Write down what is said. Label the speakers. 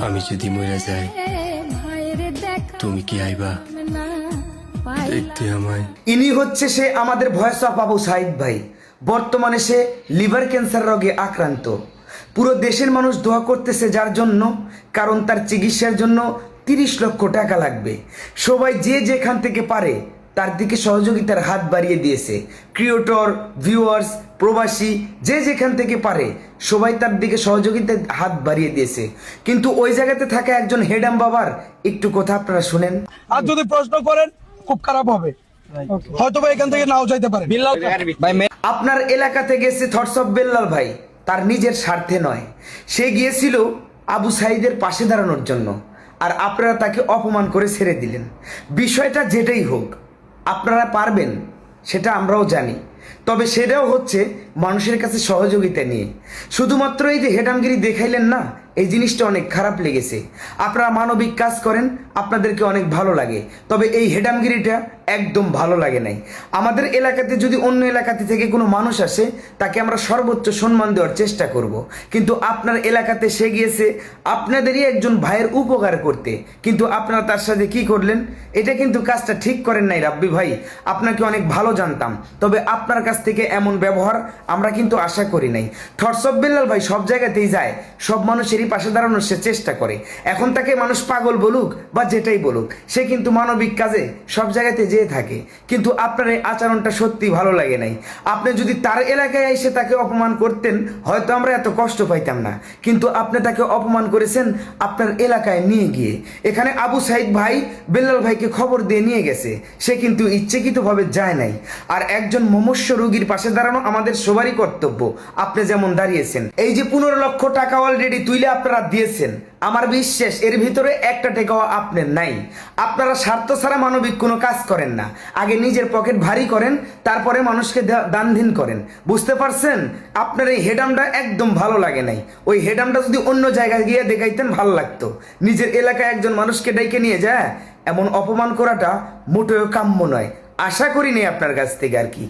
Speaker 1: আমি যদি মরে যাই তুমি কি আইবা দেখতে আমায়?
Speaker 2: ইনি হচ্ছে সে আমাদের ভয়েস অফ আবু সাইদ ভাই। বর্তমানে সে লিভার ক্যান্সার রোগে আক্রান্ত। পুরো দেশের মানুষ দোয়া করতেছে যার জন্য, কারণ তার চিকিৎসার জন্য 30 লক্ষ টাকা লাগবে। সবাই যে যেখান থেকে পারে তার দিকে সহযোগিতার হাত বাড়িয়ে দিয়েছে। ক্রিয়েটর, ভিউয়ার্স, প্রবাসী যে যেখান থেকে পারে সবাই তার দিকে সহযোগিতার হাত বাড়িয়ে দিয়েছে। কিন্তু ওই জায়গাতে থাকা একজন হেডাম বাবার একটু কথা আপনারা শুনেন।
Speaker 3: আর যদি প্রশ্ন করেন খুব খারাপ হবে, হয়তো বা এখান থেকে নাও যাইতে পারে।
Speaker 2: আপনার এলাকাতে গেছে থটস অফ বেল্লাল ভাই, তার নিজের স্বার্থে নয়। সে গিয়েছিল আবু সাইদের পাশে দাঁড়ানোর জন্য, আর আপনারা তাকে অপমান করে ছেড়ে দিলেন। বিষয়টা যেটাই হোক আপনারা পারবেন সেটা আমরাও জানি, তবে সেটাও হচ্ছে মানুষের কাছে সহযোগিতা নিয়ে। শুধুমাত্র এই যে হেডামগিরি দেখাইলেন না, এই জিনিসটা অনেক খারাপ লেগেছে। আপনারা মানবিক কাজ করেন, আপনাদেরকে অনেক ভালো লাগে, তবে এই হেডামগিরিটা একদম ভালো লাগে নাই। আমাদের এলাকাতে যদি অন্য এলাকাতে থেকে কোনো মানুষ আসে তাকে আমরা সর্বোচ্চ সম্মান দেওয়ার চেষ্টা করব, কিন্তু আপনার এলাকাতে সে গিয়েছে আপনাদেরই একজন ভাইয়ের উপকার করতে, কিন্তু আপনারা তার সাথে কি করলেন? এটা কিন্তু কাজটা ঠিক করেন নাই রাব্বি ভাই। আপনাকে অনেক ভালো জানতাম, তবে আপনার কাছ থেকে এমন ব্যবহার আমরা কিন্তু আশা করি নাই। থটস অফ বেল্লাল ভাই সব জায়গাতেই যায়, সব মানুষেরই পাশে দাঁড়ানোর সে চেষ্টা করে। এখন তাকে মানুষ পাগল বলুক বা যেটাই বলুক, সে কিন্তু মানবিক কাজে সব জায়গাতে যেয়ে থাকে। কিন্তু আপনার এই আচরণটা সত্যি ভালো লাগে নাই। আপনি যদি তার এলাকায় এসে তাকে অপমান করতেন হয়তো আমরা এত কষ্ট পাইতাম না, কিন্তু আপনি তাকে অপমান করেছেন আপনার এলাকায় নিয়ে গিয়ে। এখানে আবু সাইদ ভাই বেল্লাল ভাইকে খবর দিয়ে নিয়ে গেছে, সে কিন্তু ইচ্ছাকৃতভাবে যায় নাই। আর একজন মুমূর্ষু রোগীর পাশে দাঁড়ানো আমাদের সবারই কর্তব্য। আপনি যেমন দাঁড়িয়েছেন, এই যে 15 লক্ষ টাকা অলরেডি তুইলে আপনারা দিয়েছেন, আমার বিশ্বাস এর ভিতরে একটা টাকাও আপনার নাই। আপনারা স্বার্থ ছাড়া মানবিক কোনো কাজ করেন না, আগে নিজের পকেট ভারী করেন, তারপরে মানুষকে দান ধিন করেন। বুঝতে পারছেন? আপনার এই হেডামটা একদম ভালো লাগে নাই। ওই হেডামটা যদি অন্য জায়গায় গিয়ে দেখাইতেন ভালো লাগতো। নিজের এলাকায় একজন মানুষকে ডেকে নিয়ে যায় এমন অপমান করাটা মোটেও কাম্য নয়। আশা করিনি আপনার কাছ থেকে আর কি।